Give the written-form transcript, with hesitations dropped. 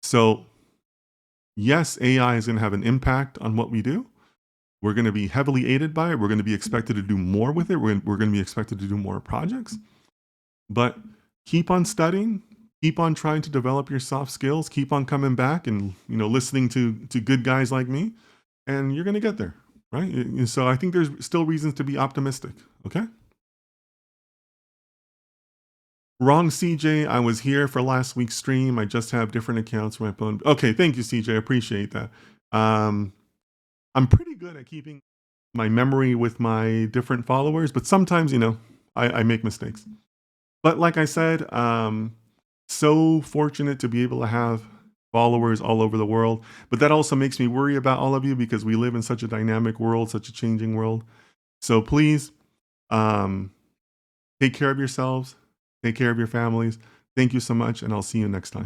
So, yes, AI is going to have an impact on what we do. We're going to be heavily aided by it. We're going to be expected to do more with it. We're going to be expected to do more projects. But keep on studying, keep on trying to develop your soft skills, keep on coming back and listening to good guys like me, and you're going to get there, right? And so I think there's still reasons to be optimistic. Okay. Wrong, CJ. I was here for last week's stream. I just have different accounts for my phone. Okay, thank you, CJ. I appreciate that. Um, I'm pretty good at keeping my memory with my different followers, but sometimes, I make mistakes. But like I said, so fortunate to be able to have followers all over the world. But that also makes me worry about all of you because we live in such a dynamic world, such a changing world. So please, um, take care of yourselves, take care of your families. Thank you so much, and I'll see you next time.